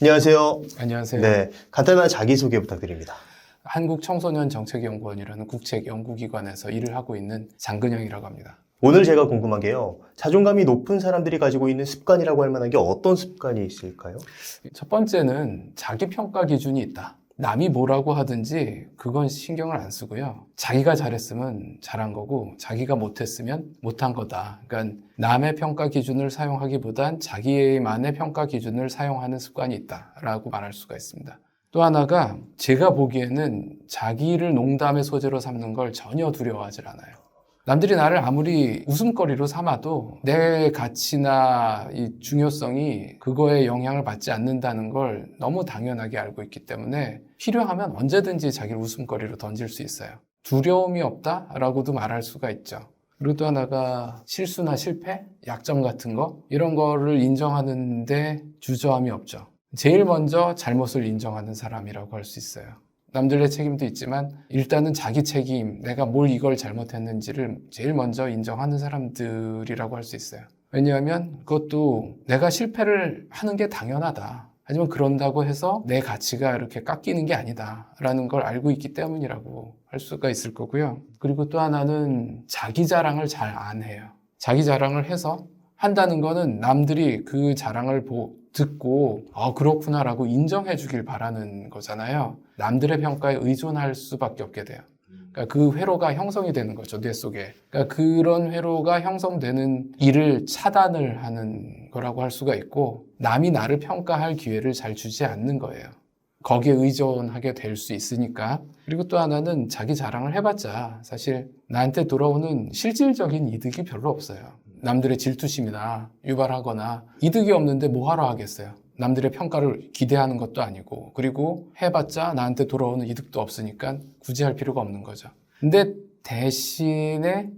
안녕하세요. 안녕하세요. 네, 간단한 자기소개 부탁드립니다. 한국청소년정책연구원이라는 국책연구기관에서 일을 하고 있는 장근영이라고 합니다. 오늘 제가 궁금한 게요. 자존감이 높은 사람들이 가지고 있는 습관이라고 할 만한 게 어떤 습관이 있을까요? 첫 번째는 자기평가 기준이 있다. 남이 뭐라고 하든지 그건 신경을 안 쓰고요. 자기가 잘했으면 잘한 거고 자기가 못했으면 못한 거다. 그러니까 남의 평가 기준을 사용하기보단 자기만의 평가 기준을 사용하는 습관이 있다라고 말할 수가 있습니다. 또 하나가 제가 보기에는 자기를 농담의 소재로 삼는 걸 전혀 두려워하지 않아요. 남들이 나를 아무리 웃음거리로 삼아도 내 가치나 이 중요성이 그거에 영향을 받지 않는다는 걸 너무 당연하게 알고 있기 때문에 필요하면 언제든지 자기를 웃음거리로 던질 수 있어요. 두려움이 없다라고도 말할 수가 있죠. 그리고 또 하나가 실수나 실패, 약점 같은 거 이런 거를 인정하는데 주저함이 없죠. 제일 먼저 잘못을 인정하는 사람이라고 할 수 있어요. 남들의 책임도 있지만 일단은 자기 책임, 내가 뭘 이걸 잘못했는지를 제일 먼저 인정하는 사람들이라고 할 수 있어요. 왜냐하면 그것도 내가 실패를 하는 게 당연하다. 하지만 그런다고 해서 내 가치가 이렇게 깎이는 게 아니다 라는 걸 알고 있기 때문이라고 할 수가 있을 거고요. 그리고 또 하나는 자기 자랑을 잘 안 해요. 자기 자랑을 해서 한다는 거는 남들이 그 자랑을 듣고 그렇구나 라고 인정해 주길 바라는 거잖아요. 남들의 평가에 의존할 수밖에 없게 돼요. 그러니까 그 회로가 형성이 되는 거죠, 뇌 속에. 그러니까 그런 회로가 형성되는 일을 차단을 하는 거라고 할 수가 있고, 남이 나를 평가할 기회를 잘 주지 않는 거예요. 거기에 의존하게 될 수 있으니까. 그리고 또 하나는 자기 자랑을 해봤자 사실 나한테 돌아오는 실질적인 이득이 별로 없어요. 남들의 질투심이나 유발하거나 이득이 없는데 뭐하러 하겠어요. 남들의 평가를 기대하는 것도 아니고, 그리고 해봤자 나한테 돌아오는 이득도 없으니까 굳이 할 필요가 없는 거죠. 근데 대신에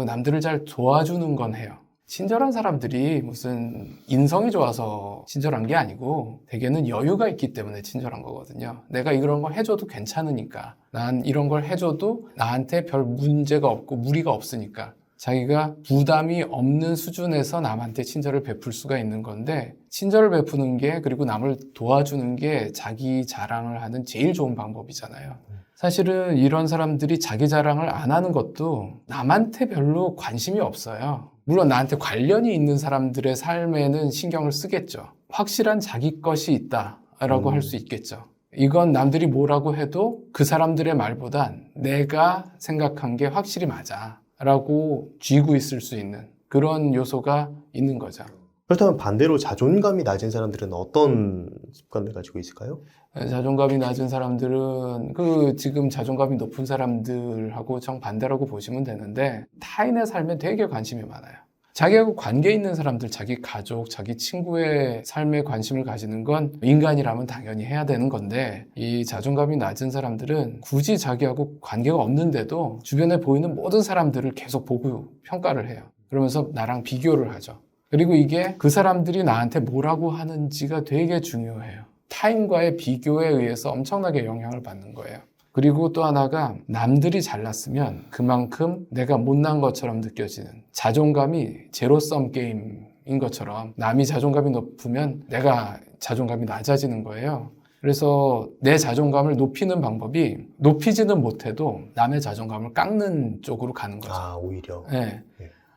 남들을 잘 도와주는 건 해요. 친절한 사람들이 무슨 인성이 좋아서 친절한 게 아니고 대개는 여유가 있기 때문에 친절한 거거든요. 내가 이런 걸 해줘도 괜찮으니까, 난 이런 걸 해줘도 나한테 별 문제가 없고 무리가 없으니까 자기가 부담이 없는 수준에서 남한테 친절을 베풀 수가 있는 건데, 친절을 베푸는 게, 그리고 남을 도와주는 게 자기 자랑을 하는 제일 좋은 방법이잖아요. 사실은 이런 사람들이 자기 자랑을 안 하는 것도 남한테 별로 관심이 없어요. 물론 나한테 관련이 있는 사람들의 삶에는 신경을 쓰겠죠. 확실한 자기 것이 있다라고 할 수 있겠죠. 이건 남들이 뭐라고 해도 그 사람들의 말보단 내가 생각한 게 확실히 맞아 라고 쥐고 있을 수 있는 그런 요소가 있는 거죠. 그렇다면 반대로 자존감이 낮은 사람들은 어떤 습관을 가지고 있을까요? 자존감이 낮은 사람들은 지금 자존감이 높은 사람들하고 정반대라고 보시면 되는데, 타인의 삶에 되게 관심이 많아요. 자기하고 관계 있는 사람들, 자기 가족, 자기 친구의 삶에 관심을 가지는 건 인간이라면 당연히 해야 되는 건데, 이 자존감이 낮은 사람들은 굳이 자기하고 관계가 없는데도 주변에 보이는 모든 사람들을 계속 보고 평가를 해요. 그러면서 나랑 비교를 하죠. 그리고 이게 그 사람들이 나한테 뭐라고 하는지가 되게 중요해요. 타인과의 비교에 의해서 엄청나게 영향을 받는 거예요. 그리고 또 하나가 남들이 잘났으면 그만큼 내가 못난 것처럼 느껴지는, 자존감이 제로섬 게임인 것처럼 남이 자존감이 높으면 내가 자존감이 낮아지는 거예요. 그래서 내 자존감을 높이는 방법이, 높이지는 못해도 남의 자존감을 깎는 쪽으로 가는 거죠. 오히려. 네.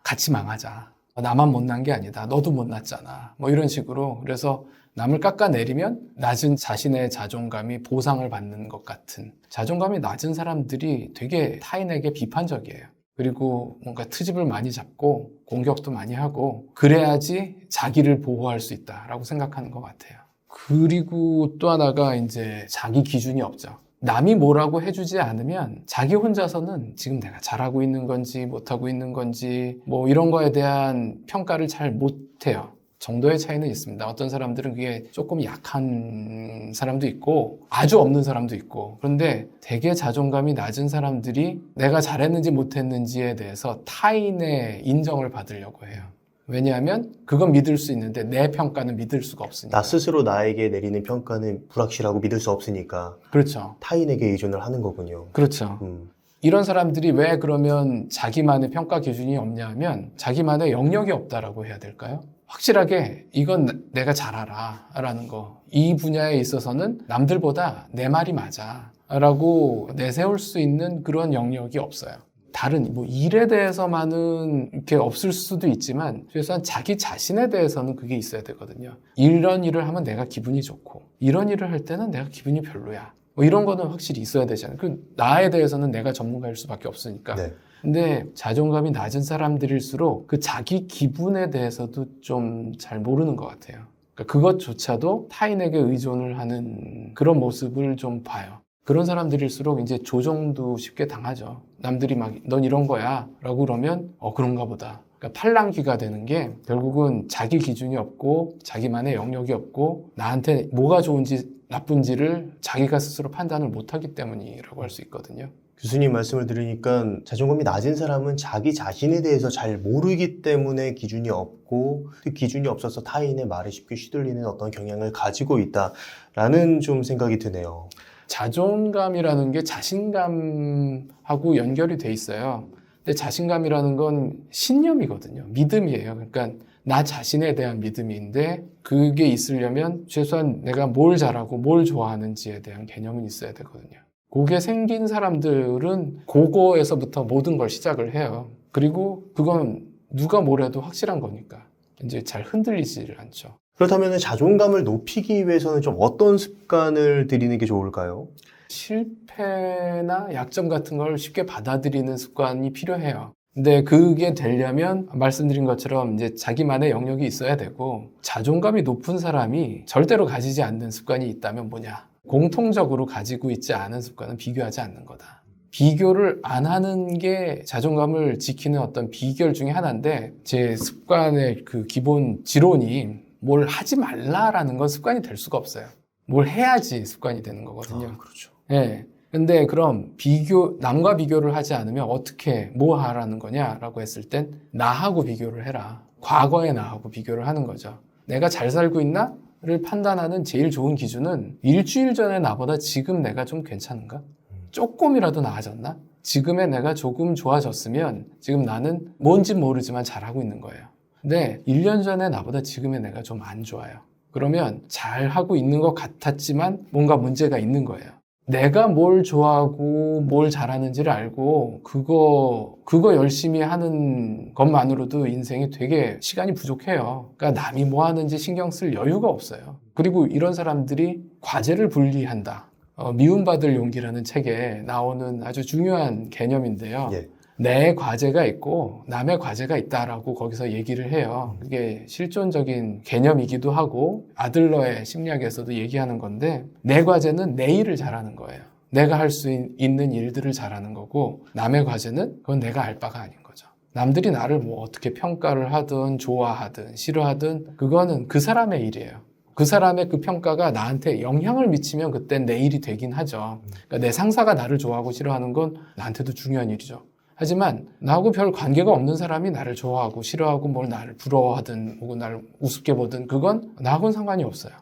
같이 망하자. 나만 못난 게 아니다. 너도 못났잖아. 뭐 이런 식으로. 그래서 남을 깎아내리면 낮은 자신의 자존감이 보상을 받는 것 같은, 자존감이 낮은 사람들이 되게 타인에게 비판적이에요. 그리고 뭔가 트집을 많이 잡고 공격도 많이 하고, 그래야지 자기를 보호할 수 있다라고 생각하는 것 같아요. 그리고 또 하나가 이제 자기 기준이 없죠. 남이 뭐라고 해주지 않으면 자기 혼자서는 지금 내가 잘하고 있는 건지 못하고 있는 건지 뭐 이런 거에 대한 평가를 잘 못해요. 정도의 차이는 있습니다. 어떤 사람들은 그게 조금 약한 사람도 있고 아주 없는 사람도 있고, 그런데 되게 자존감이 낮은 사람들이 내가 잘했는지 못했는지에 대해서 타인의 인정을 받으려고 해요. 왜냐하면 그건 믿을 수 있는데 내 평가는 믿을 수가 없으니까. 나 스스로 나에게 내리는 평가는 불확실하고 믿을 수 없으니까 그렇죠. 타인에게 의존을 하는 거군요. 그렇죠. 이런 사람들이 왜 그러면 자기만의 평가 기준이 없냐 하면 자기만의 영역이 없다라고 해야 될까요? 확실하게 이건 내가 잘 알아 라는 거, 이 분야에 있어서는 남들보다 내 말이 맞아 라고 내세울 수 있는 그런 영역이 없어요. 다른 뭐 일에 대해서만은 이렇게 없을 수도 있지만 최소한 자기 자신에 대해서는 그게 있어야 되거든요. 이런 일을 하면 내가 기분이 좋고 이런 일을 할 때는 내가 기분이 별로야. 뭐 이런 거는 확실히 있어야 되잖아요. 그 나에 대해서는 내가 전문가일 수밖에 없으니까. 네. 근데 자존감이 낮은 사람들일수록 그 자기 기분에 대해서도 좀 잘 모르는 것 같아요. 그러니까 그것조차도 타인에게 의존을 하는 그런 모습을 좀 봐요. 그런 사람들일수록 이제 조종도 쉽게 당하죠. 남들이 막 넌 이런 거야 라고 그러면 그런가 보다. 그러니까 팔랑귀가 되는 게 결국은 자기 기준이 없고 자기만의 영역이 없고 나한테 뭐가 좋은지 나쁜지를 자기가 스스로 판단을 못하기 때문이라고 할 수 있거든요. 교수님 말씀을 들으니까 자존감이 낮은 사람은 자기 자신에 대해서 잘 모르기 때문에 기준이 없고 그 기준이 없어서 타인의 말에 쉽게 휘둘리는 어떤 경향을 가지고 있다라는 좀 생각이 드네요. 자존감이라는 게 자신감하고 연결이 돼 있어요. 근데 자신감이라는 건 신념이거든요. 믿음이에요. 그러니까 나 자신에 대한 믿음인데 그게 있으려면 최소한 내가 뭘 잘하고 뭘 좋아하는지에 대한 개념은 있어야 되거든요. 그게 생긴 사람들은 그거에서부터 모든 걸 시작을 해요. 그리고 그건 누가 뭐래도 확실한 거니까 이제 잘 흔들리지를 않죠. 그렇다면 자존감을 높이기 위해서는 좀 어떤 습관을 들이는 게 좋을까요? 실패나 약점 같은 걸 쉽게 받아들이는 습관이 필요해요. 근데 그게 되려면 말씀드린 것처럼 이제 자기만의 영역이 있어야 되고 자존감이 높은 사람이 절대로 가지지 않는 습관이 있다면 뭐냐? 공통적으로 가지고 있지 않은 습관은 비교하지 않는 거다. 비교를 안 하는 게 자존감을 지키는 어떤 비결 중에 하나인데 제 습관의 그 기본 지론이 뭘 하지 말라라는 건 습관이 될 수가 없어요. 뭘 해야지 습관이 되는 거거든요. 그렇죠. 예. 근데 그럼 남과 비교를 하지 않으면 어떻게, 뭐 하라는 거냐라고 했을 땐 나하고 비교를 해라. 과거의 나하고 비교를 하는 거죠. 내가 잘 살고 있나? 를 판단하는 제일 좋은 기준은 일주일 전에 나보다 지금 내가 좀 괜찮은가? 조금이라도 나아졌나? 지금의 내가 조금 좋아졌으면 지금 나는 뭔지 모르지만 잘하고 있는 거예요. 근데 1년 전에 나보다 지금의 내가 좀 안 좋아요. 그러면 잘하고 있는 것 같았지만 뭔가 문제가 있는 거예요. 내가 뭘 좋아하고 뭘 잘하는지를 알고 그거 열심히 하는 것만으로도 인생이 되게 시간이 부족해요. 그러니까 남이 뭐 하는지 신경 쓸 여유가 없어요. 그리고 이런 사람들이 과제를 분리한다. 미움받을 용기라는 책에 나오는 아주 중요한 개념인데요. 예. 내 과제가 있고 남의 과제가 있다라고 거기서 얘기를 해요. 그게 실존적인 개념이기도 하고 아들러의 심리학에서도 얘기하는 건데 내 과제는 내 일을 잘하는 거예요. 내가 할 수 있는 일들을 잘하는 거고 남의 과제는 그건 내가 알 바가 아닌 거죠. 남들이 나를 뭐 어떻게 평가를 하든 좋아하든 싫어하든 그거는 그 사람의 일이에요. 그 사람의 그 평가가 나한테 영향을 미치면 그땐 내 일이 되긴 하죠. 그러니까 내 상사가 나를 좋아하고 싫어하는 건 나한테도 중요한 일이죠. 하지만 나하고 별 관계가 없는 사람이 나를 좋아하고 싫어하고 뭘 나를 부러워하든 혹은 나를 우습게 보든 그건 나하고는 상관이 없어요.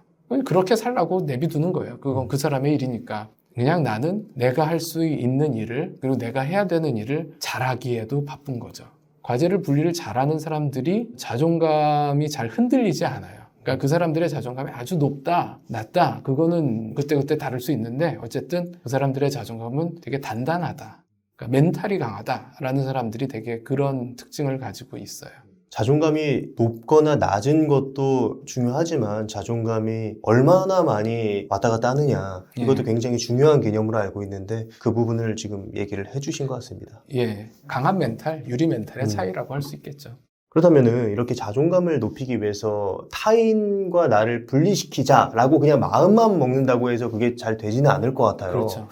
그렇게 살라고 내비두는 거예요. 그건 그 사람의 일이니까. 그냥 나는 내가 할 수 있는 일을 그리고 내가 해야 되는 일을 잘하기에도 바쁜 거죠. 과제를 분리를 잘하는 사람들이 자존감이 잘 흔들리지 않아요. 그러니까 그 사람들의 자존감이 아주 높다, 낮다 그거는 그때그때 다를 수 있는데 어쨌든 그 사람들의 자존감은 되게 단단하다. 그러니까 멘탈이 강하다라는 사람들이 되게 그런 특징을 가지고 있어요. 자존감이 높거나 낮은 것도 중요하지만 자존감이 얼마나 많이 왔다 갔다 하느냐 이것도 굉장히 중요한 개념으로 알고 있는데 그 부분을 지금 얘기를 해주신 것 같습니다. 예, 강한 멘탈, 유리 멘탈의 차이라고 할 수 있겠죠. 그렇다면은 이렇게 자존감을 높이기 위해서 타인과 나를 분리시키자라고 그냥 마음만 먹는다고 해서 그게 잘 되지는 않을 것 같아요. 그렇죠.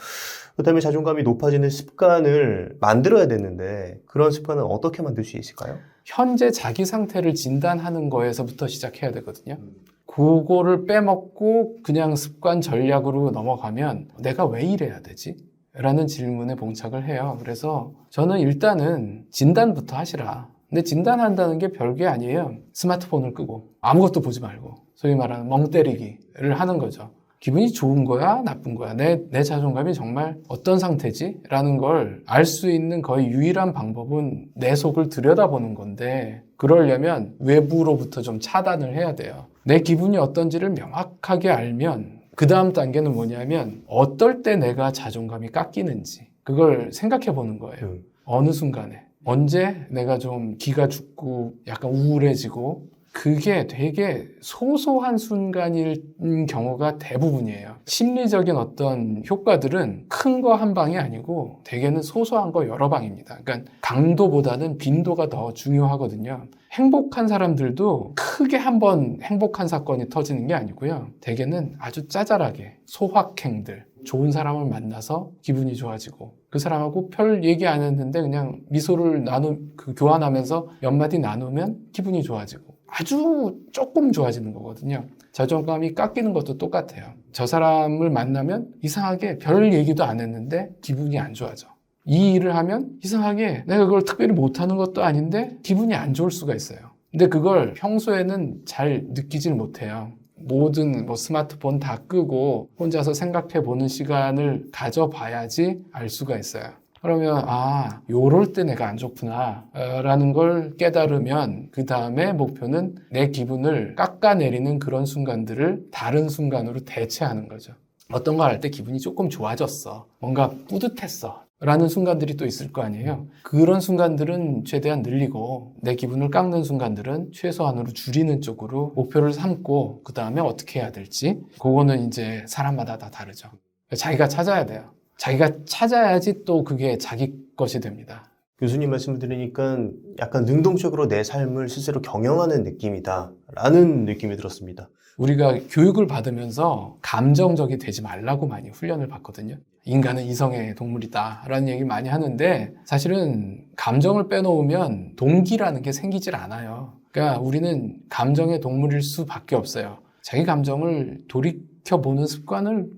그렇다면 자존감이 높아지는 습관을 만들어야 되는데 그런 습관은 어떻게 만들 수 있을까요? 현재 자기 상태를 진단하는 거에서부터 시작해야 되거든요. 그거를 빼먹고 그냥 습관 전략으로 넘어가면 내가 왜 이래야 되지? 라는 질문에 봉착을 해요. 그래서 저는 일단은 진단부터 하시라. 근데 진단한다는 게 별게 아니에요. 스마트폰을 끄고 아무것도 보지 말고 소위 말하는 멍 때리기를 하는 거죠. 기분이 좋은 거야? 나쁜 거야? 내 자존감이 정말 어떤 상태지? 라는 걸 알 수 있는 거의 유일한 방법은 내 속을 들여다보는 건데, 그러려면 외부로부터 좀 차단을 해야 돼요. 내 기분이 어떤지를 명확하게 알면 그 다음 단계는 뭐냐면 어떨 때 내가 자존감이 깎이는지 그걸 생각해 보는 거예요. 어느 순간에. 언제 내가 좀 기가 죽고 약간 우울해지고, 그게 되게 소소한 순간일 경우가 대부분이에요. 심리적인 어떤 효과들은 큰 거 한 방이 아니고 대개는 소소한 거 여러 방입니다. 그러니까 강도보다는 빈도가 더 중요하거든요. 행복한 사람들도 크게 한번 행복한 사건이 터지는 게 아니고요. 대개는 아주 짜잘하게 소확행들, 좋은 사람을 만나서 기분이 좋아지고, 그 사람하고 별 얘기 안 했는데 그냥 미소를 교환하면서 몇 마디 나누면 기분이 좋아지고, 아주 조금 좋아지는 거거든요. 자존감이 깎이는 것도 똑같아요. 저 사람을 만나면 이상하게 별 얘기도 안 했는데 기분이 안 좋아져. 이 일을 하면 이상하게 내가 그걸 특별히 못하는 것도 아닌데 기분이 안 좋을 수가 있어요. 근데 그걸 평소에는 잘 느끼질 못해요. 모든 스마트폰 다 끄고 혼자서 생각해 보는 시간을 가져봐야지 알 수가 있어요. 그러면 요럴 때 내가 안 좋구나 라는 걸 깨달으면 그 다음에 목표는 내 기분을 깎아내리는 그런 순간들을 다른 순간으로 대체하는 거죠. 어떤 거 할 때 기분이 조금 좋아졌어, 뭔가 뿌듯했어 라는 순간들이 또 있을 거 아니에요. 그런 순간들은 최대한 늘리고, 내 기분을 깎는 순간들은 최소한으로 줄이는 쪽으로 목표를 삼고, 그 다음에 어떻게 해야 될지, 그거는 이제 사람마다 다 다르죠. 자기가 찾아야 돼요. 자기가 찾아야지 또 그게 자기 것이 됩니다. 교수님 말씀을 들으니까 약간 능동적으로 내 삶을 스스로 경영하는 느낌이다 라는 느낌이 들었습니다. 우리가 교육을 받으면서 감정적이 되지 말라고 많이 훈련을 받거든요. 인간은 이성의 동물이다 라는 얘기 많이 하는데, 사실은 감정을 빼놓으면 동기라는 게 생기질 않아요. 그러니까 우리는 감정의 동물일 수밖에 없어요. 자기 감정을 돌이켜보는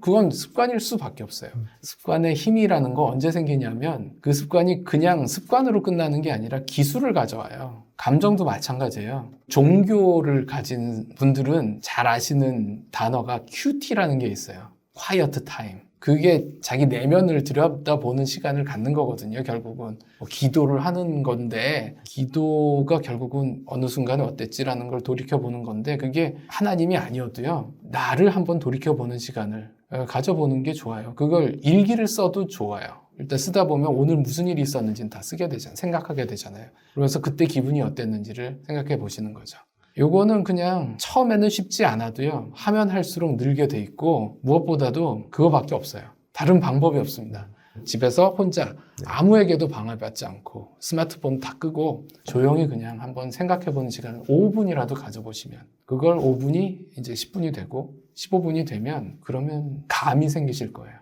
그건 습관일 수밖에 없어요. 습관의 힘이라는 거 언제 생기냐면, 그 습관이 그냥 습관으로 끝나는 게 아니라 기술을 가져와요. 감정도 마찬가지예요. 종교를 가진 분들은 잘 아시는 단어가 QT라는 게 있어요. Quiet Time. 그게 자기 내면을 들여다보는 시간을 갖는 거거든요. 결국은 기도를 하는 건데, 기도가 결국은 어느 순간에 어땠지라는 걸 돌이켜보는 건데, 그게 하나님이 아니어도요, 나를 한번 돌이켜보는 시간을 가져보는 게 좋아요. 그걸 일기를 써도 좋아요. 일단 쓰다 보면 오늘 무슨 일이 있었는지는 다 쓰게 되잖아요. 생각하게 되잖아요. 그래서 그때 기분이 어땠는지를 생각해 보시는 거죠. 요거는 그냥 처음에는 쉽지 않아도요, 하면 할수록 늘게 돼 있고, 무엇보다도 그거밖에 없어요. 다른 방법이 없습니다. 집에서 혼자 아무에게도 방해받지 않고 스마트폰 다 끄고 조용히 그냥 한번 생각해보는 시간을 5분이라도 가져보시면, 그걸 5분이 이제 10분이 되고 15분이 되면 그러면 감이 생기실 거예요.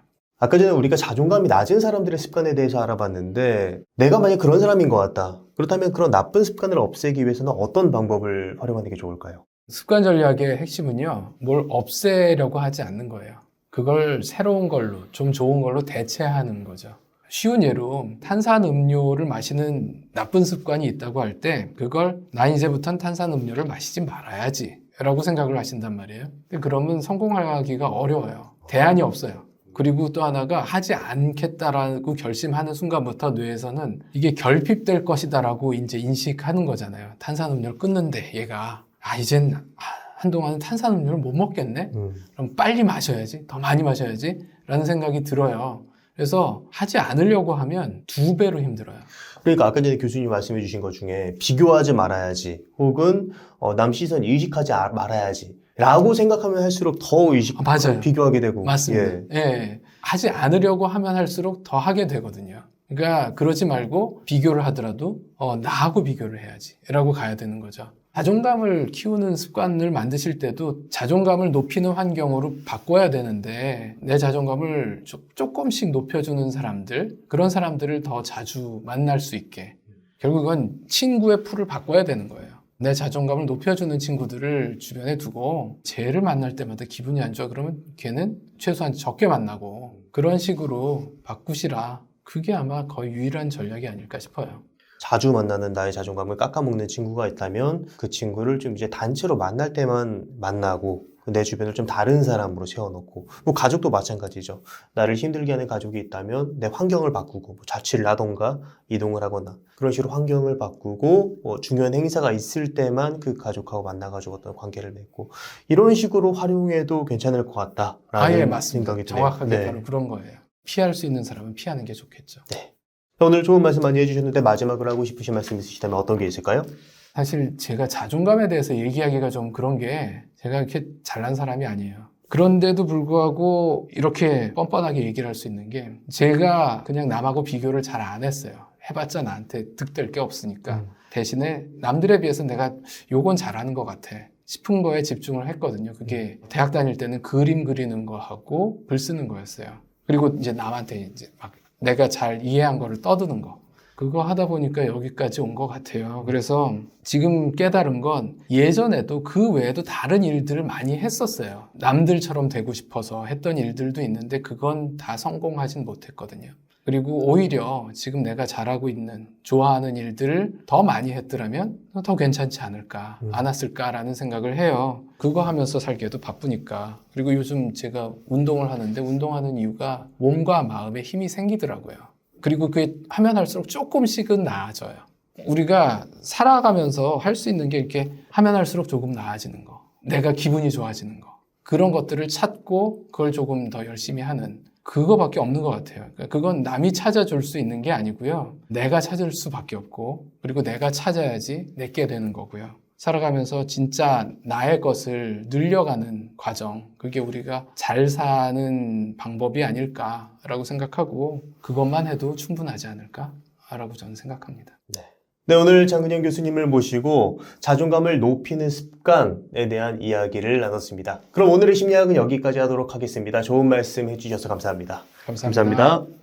아까 전에 우리가 자존감이 낮은 사람들의 습관에 대해서 알아봤는데, 내가 만약 그런 사람인 것 같다, 그렇다면 그런 나쁜 습관을 없애기 위해서는 어떤 방법을 활용하는 게 좋을까요? 습관 전략의 핵심은요, 뭘 없애려고 하지 않는 거예요. 그걸 새로운 걸로, 좀 좋은 걸로 대체하는 거죠. 쉬운 예로 탄산음료를 마시는 나쁜 습관이 있다고 할 때, 그걸 나 이제부터는 탄산음료를 마시지 말아야지 라고 생각을 하신단 말이에요. 그러면 성공하기가 어려워요. 대안이 없어요. 그리고 또 하나가, 하지 않겠다라고 결심하는 순간부터 뇌에서는 이게 결핍될 것이다라고 이제 인식하는 거잖아요. 탄산음료를 끊는데 얘가 이젠 한동안은 탄산음료를 못 먹겠네? 그럼 빨리 마셔야지, 더 많이 마셔야지 라는 생각이 들어요. 그래서 하지 않으려고 하면 2배로 힘들어요. 그러니까 아까 전에 교수님 말씀해 주신 것 중에 비교하지 말아야지, 혹은 남 시선 의식하지 말아야지 라고 생각하면 할수록 더 맞아요. 비교하게 되고. 맞습니다. 예. 하지 않으려고 하면 할수록 더 하게 되거든요. 그러니까 그러지 말고 비교를 하더라도 나하고 비교를 해야지 라고 가야 되는 거죠. 자존감을 키우는 습관을 만드실 때도 자존감을 높이는 환경으로 바꿔야 되는데, 내 자존감을 조금씩 높여주는 사람들, 그런 사람들을 더 자주 만날 수 있게, 결국은 친구의 풀을 바꿔야 되는 거예요. 내 자존감을 높여주는 친구들을 주변에 두고 쟤를 만날 때마다 기분이 안 좋아 그러면 걔는 최소한 적게 만나고, 그런 식으로 바꾸시라. 그게 아마 거의 유일한 전략이 아닐까 싶어요. 자주 만나는 나의 자존감을 깎아먹는 친구가 있다면 그 친구를 좀 이제 단체로 만날 때만 만나고, 내 주변을 좀 다른 사람으로 채워놓고, 뭐 가족도 마찬가지죠. 나를 힘들게 하는 가족이 있다면 내 환경을 바꾸고, 뭐 자취를 하던가 이동을 하거나 그런 식으로 환경을 바꾸고, 뭐 중요한 행사가 있을 때만 그 가족하고 만나가지고 어떤 관계를 맺고, 이런 식으로 활용해도 괜찮을 것 같다라는 아예 맞습니다. 생각이 드네요. 정확하게 네. 바로 그런 거예요. 피할 수 있는 사람은 피하는 게 좋겠죠. 오늘 좋은 말씀 많이 해주셨는데 마지막으로 하고 싶으신 말씀 있으시다면 어떤 게 있을까요? 사실 제가 자존감에 대해서 얘기하기가 좀 그런 게 제가 이렇게 잘난 사람이 아니에요. 그런데도 불구하고 이렇게 뻔뻔하게 얘기를 할 수 있는 게 제가 그냥 남하고 비교를 잘 안 했어요. 해봤자 나한테 득될 게 없으니까. 대신에 남들에 비해서 내가 요건 잘하는 것 같아 싶은 거에 집중을 했거든요. 그게 대학 다닐 때는 그림 그리는 거 하고 글 쓰는 거였어요. 그리고 이제 남한테 이제 막 내가 잘 이해한 거를 떠드는 거. 그거 하다 보니까 여기까지 온 것 같아요. 그래서 지금 깨달은 건 예전에도 그 외에도 다른 일들을 많이 했었어요. 남들처럼 되고 싶어서 했던 일들도 있는데 그건 다 성공하진 못했거든요. 그리고 오히려 지금 내가 잘하고 있는, 좋아하는 일들을 더 많이 했더라면 더 괜찮지 않았을까라는 생각을 해요. 그거 하면서 살기에도 바쁘니까. 그리고 요즘 제가 운동을 하는데 운동하는 이유가 몸과 마음에 힘이 생기더라고요. 그리고 그게 하면 할수록 조금씩은 나아져요. 우리가 살아가면서 할 수 있는 게 이렇게 하면 할수록 조금 나아지는 거. 내가 기분이 좋아지는 거. 그런 것들을 찾고 그걸 조금 더 열심히 하는 그거밖에 없는 것 같아요. 그러니까 그건 남이 찾아줄 수 있는 게 아니고요. 내가 찾을 수밖에 없고 그리고 내가 찾아야지 내게 되는 거고요. 살아가면서 진짜 나의 것을 늘려가는 과정, 그게 우리가 잘 사는 방법이 아닐까라고 생각하고 그것만 해도 충분하지 않을까라고 저는 생각합니다. 네, 오늘 장근영 교수님을 모시고 자존감을 높이는 습관에 대한 이야기를 나눴습니다. 그럼 오늘의 심리학은 여기까지 하도록 하겠습니다. 좋은 말씀 해주셔서 감사합니다. 감사합니다. 감사합니다.